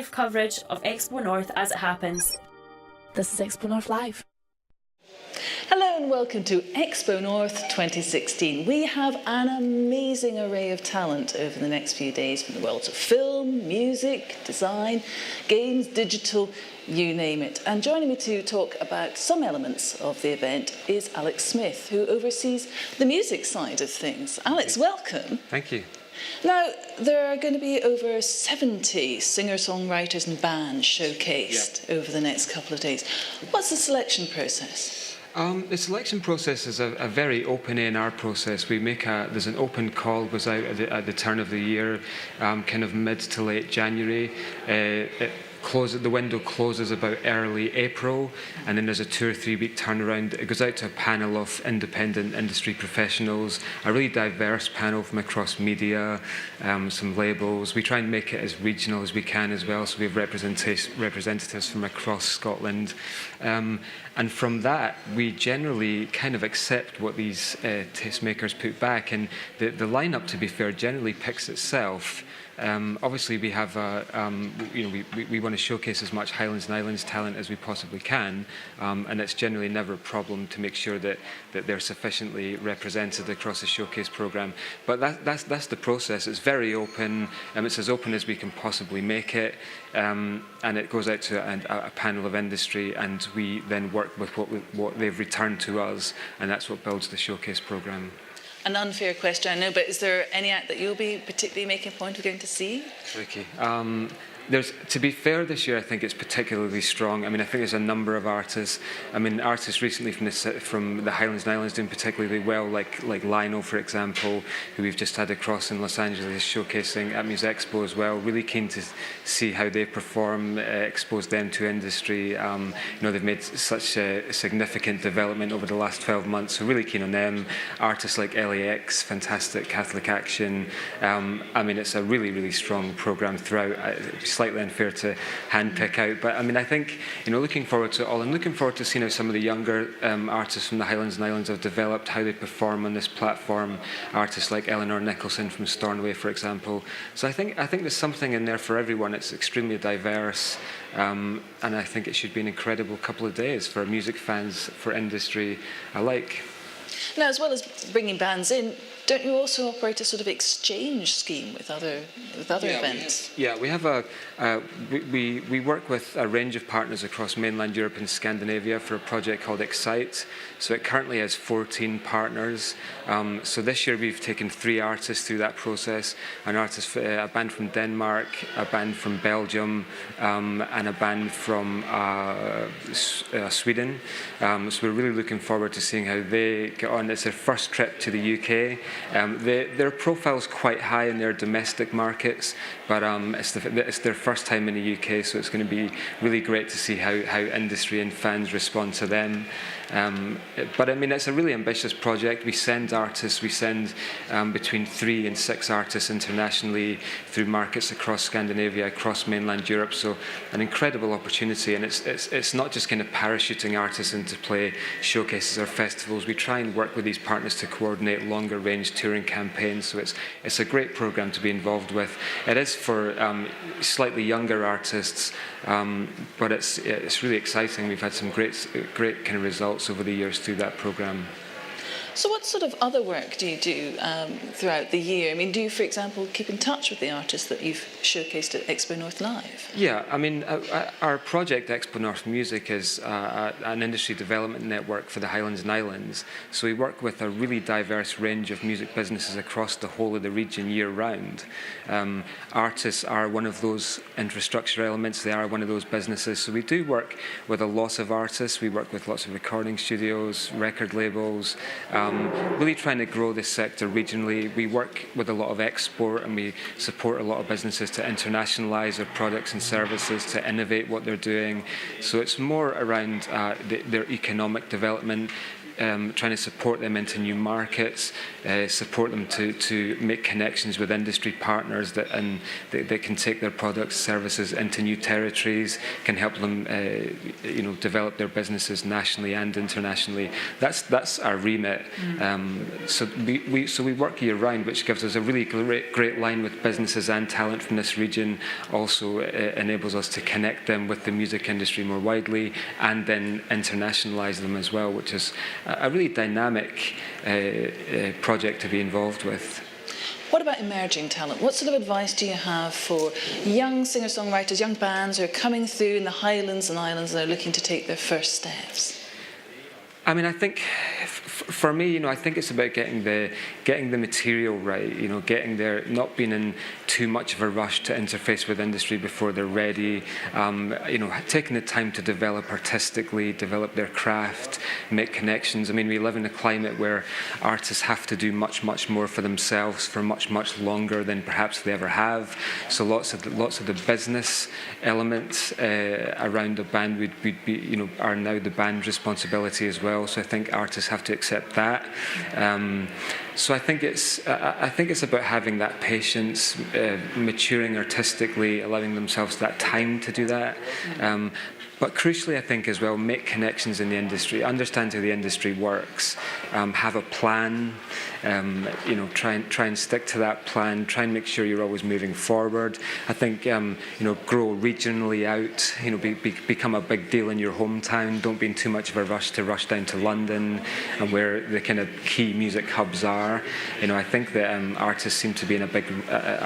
Live coverage of Expo North as it happens. This is Expo North Live. Hello and welcome to Expo North 2016. We have an amazing array of talent over the next few days from the worlds of film, music, design, games, digital, you name it. And joining me to talk about some elements of the event is Alex Smith, who oversees the music side of things. Alex, welcome. Thank you. Now, there are going to be over 70 singer-songwriters and bands showcased over the next couple of days. What's the selection process? The selection process is a very open A&R process. There's an open call goes out at the turn of the year, kind of mid to late January. The window closes about early April, and then there's a 2 or 3 week turnaround. It goes out to a panel of independent industry professionals, a really diverse panel from across media, some labels. We try and make it as regional as we can as well, so we have representatives from across Scotland. And from that, we generally kind of accept what these tastemakers put back, and the lineup, to be fair, generally picks itself. Obviously, we have we want to showcase as much Highlands and Islands talent as we possibly can, and it's generally never a problem to make sure that they're sufficiently represented across the showcase programme. But that's the process. It's very open, and it's as open as we can possibly make it, and it goes out to a panel of industry, and we then work with what they've returned to us, and that's what builds the showcase programme. An unfair question, I know, but is there any act that you'll be particularly making a point of going to see? Tricky. To be fair, this year I think it's particularly strong. I mean, I think there's a number of artists. I mean, artists recently from the Highlands and Islands doing particularly well, like Lionel, for example, who we've just had across in Los Angeles showcasing at Music Expo as well. Really keen to see how they perform, expose them to industry. They've made such a significant development over the last 12 months, so really keen on them. Artists like LAX, fantastic, Catholic Action. I mean, it's a really, really strong programme throughout. Slightly unfair to handpick out, but I mean, I think looking forward to it all. I'm looking forward to seeing how some of the younger artists from the Highlands and Islands have developed, how they perform on this platform. Artists like Eleanor Nicholson from Stornoway, for example. So I think there's something in there for everyone. It's extremely diverse, and I think it should be an incredible couple of days for music fans, for industry alike. Now, as well as bringing bands in, don't you also operate a sort of exchange scheme with other events? We have we work with a range of partners across mainland Europe and Scandinavia for a project called Excite. So it currently has 14 partners. So this year we've taken 3 artists through that process: a band from Denmark, a band from Belgium, and a band from Sweden. So we're really looking forward to seeing how they get on. It's their first trip to the UK. Their profile's quite high in their domestic markets, but it's their first time in the UK, so it's going to be really great to see how industry and fans respond to them. But I mean, it's a really ambitious project. We send artists, between 3 and 6 artists internationally through markets across Scandinavia, across mainland Europe. So an incredible opportunity, and it's not just kind of parachuting artists into play showcases or festivals. We try and work with these partners to coordinate longer range touring campaigns. So it's a great program to be involved with. It is for slightly younger artists, but it's really exciting. We've had some great kind of results over the years through that program. So what sort of other work do you do throughout the year? I mean, do you, for example, keep in touch with the artists that you've showcased at Expo North Live? Yeah, I mean, our project, Expo North Music, is an industry development network for the Highlands and Islands. So we work with a really diverse range of music businesses across the whole of the region year-round. Artists are one of those infrastructure elements. They are one of those businesses. So we do work with a lot of artists. We work with lots of recording studios, record labels, really trying to grow this sector regionally. We work with a lot of export, and we support a lot of businesses to internationalise their products and services, to innovate what they're doing. So it's more around their economic development. trying to support them into new markets, support them to make connections with industry partners that can take their products, services into new territories, can help them develop their businesses nationally and internationally. That's our remit. So we work year round, which gives us a really great line with businesses and talent from this region. Also enables us to connect them with the music industry more widely, and then internationalize them as well, which is a really dynamic project to be involved with. What about emerging talent? What sort of advice do you have for young singer-songwriters, young bands who are coming through in the Highlands and Islands and are looking to take their first steps? I mean, I think for me, I think it's about getting the material right. Getting there, not being in too much of a rush to interface with industry before they're ready. Taking the time to develop artistically, develop their craft, make connections. I mean, we live in a climate where artists have to do much more for themselves for much longer than perhaps they ever have. So lots of the business elements around the band would be are now the band's responsibility as well. So I think artists have to accept that. So I think it's about having that patience, maturing artistically, allowing themselves that time to do that. But crucially, I think as well, make connections in the industry, understand how the industry works, have a plan, try and stick to that plan, try and make sure you're always moving forward. I think, grow regionally out, become a big deal in your hometown. Don't be in too much of a rush down to London and where the kind of key music hubs are. I think that artists seem to be in a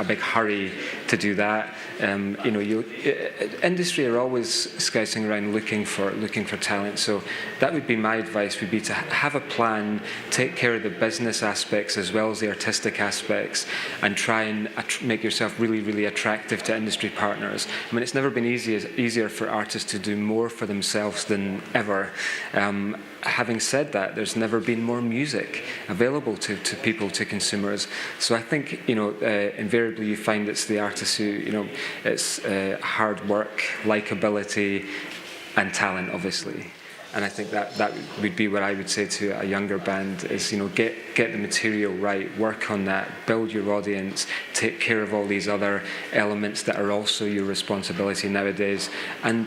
big hurry to do that. Industry are always scouting around looking for talent. So that would be my advice, would be to have a plan, take care of the business aspects as well as the artistic aspects, and try and make yourself really, really attractive to industry partners. I mean, it's never been easier for artists to do more for themselves than ever. Having said that, there's never been more music available to people, to consumers. So I think, invariably you find it's the artists who, it's hard work, likability, and talent, obviously. And I think that would be what I would say to a younger band is, get the material right, work on that, build your audience, take care of all these other elements that are also your responsibility nowadays, and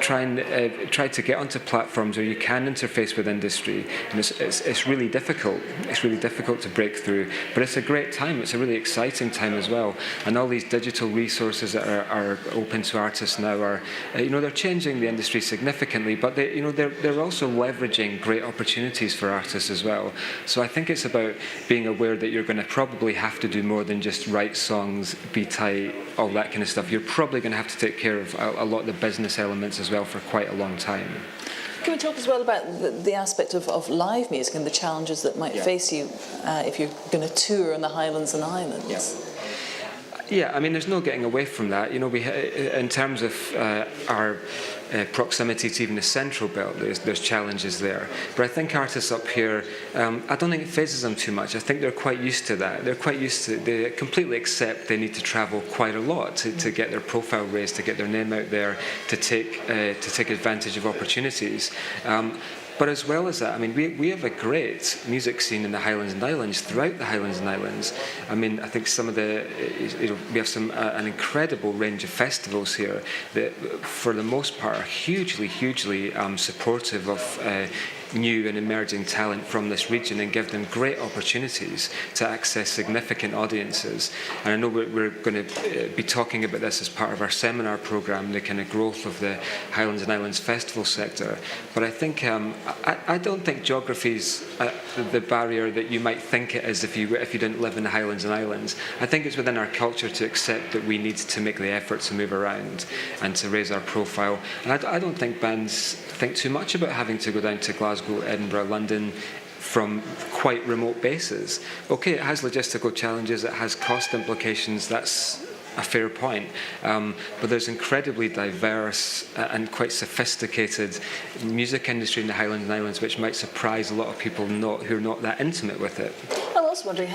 try to get onto platforms where you can interface with industry. And it's really difficult. It's really difficult to break through, but it's a great time. It's a really exciting time as well. And all these digital resources that are open to artists now are, they're changing the industry significantly, but they're also leveraging great opportunities for artists as well. So I think it's about being aware that you're going to probably have to do more than just write songs, be tight, all that kind of stuff. You're probably going to have to take care of a lot of the business elements as well for quite a long time. Can we talk as well about the aspect of live music and the challenges that might face you if you're going to tour in the Highlands and Islands? Yeah, I mean, there's no getting away from that. In terms of our proximity to even the central belt, there's challenges there. But I think artists up here, I don't think it phases them too much. I think they're quite used to that. They completely accept they need to travel quite a lot to get their profile raised, to get their name out there, to take advantage of opportunities. But as well as that, I mean, we have a great music scene in the Highlands and Islands, throughout the Highlands and Islands. I mean, I think some of we have an incredible range of festivals here that, for the most part, are hugely supportive of new and emerging talent from this region and give them great opportunities to access significant audiences. And I know we're going to be talking about this as part of our seminar programme, the kind of growth of the Highlands and Islands festival sector. But I think I don't think geography's the barrier that you might think it is if you didn't live in the Highlands and Islands. I think it's within our culture to accept that we need to make the effort to move around and to raise our profile. And I don't think bands think too much about having to go down to Glasgow, Edinburgh, London from quite remote bases. Okay, it has logistical challenges, it has cost implications, that's a fair point. But there's incredibly diverse and quite sophisticated music industry in the Highlands and Islands, which might surprise a lot of people who are not that intimate with it. I'm also wondering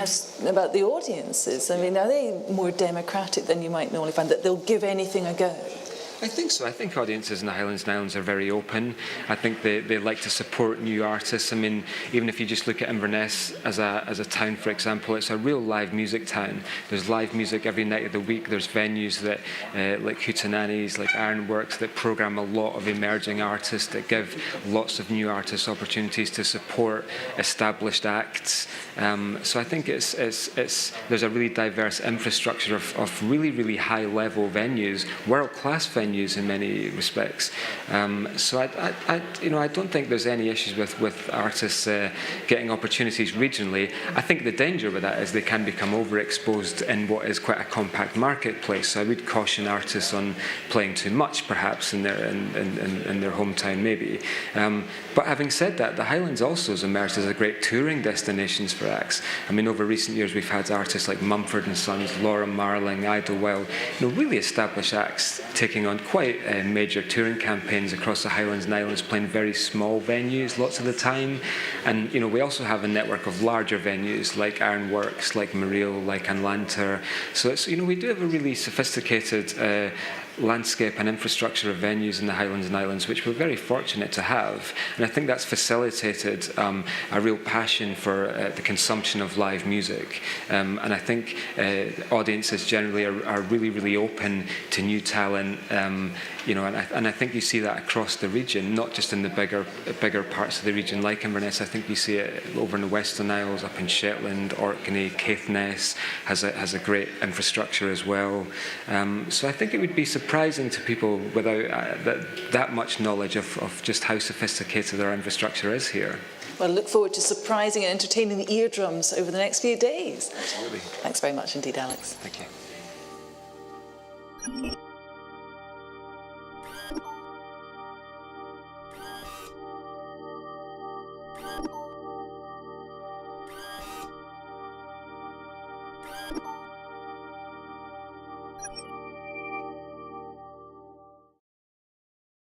about the audiences. I mean, are they more democratic than you might normally find, that they'll give anything a go? I think so. I think audiences in the Highlands and Islands are very open. I think they like to support new artists. I mean, even if you just look at Inverness as a town, for example, it's a real live music town. There's live music every night of the week. There's venues that, like Hootenannies, like Ironworks, that program a lot of emerging artists, that give lots of new artists opportunities to support established acts. So I think there's a really diverse infrastructure of really, really high-level venues, world-class venues in many respects. So I don't think there's any issues with artists getting opportunities regionally. I think the danger with that is they can become overexposed in what is quite a compact marketplace. So I would caution artists on playing too much, perhaps, in their hometown, maybe. But having said that, the Highlands also has emerged as a great touring destination for acts. I mean, over recent years, we've had artists like Mumford and Sons, Laura Marling, Idlewild, really established acts taking on quite major touring campaigns across the Highlands and Islands, playing very small venues lots of the time. And we also have a network of larger venues like Ironworks, like Mariel, like Anlanter. So it's we do have a really sophisticated landscape and infrastructure of venues in the Highlands and Islands, which we're very fortunate to have. And I think that's facilitated a real passion for the consumption of live music. And I think audiences generally are really, really open to new talent. And I think you see that across the region, not just in the bigger parts of the region like Inverness. I think you see it over in the Western Isles, up in Shetland, Orkney, Caithness has a great infrastructure as well. So I think it would be surprising to people without that much knowledge of just how sophisticated our infrastructure is here. Well, I look forward to surprising and entertaining the eardrums over the next few days. Absolutely. Thanks very much indeed, Alex. Thank you.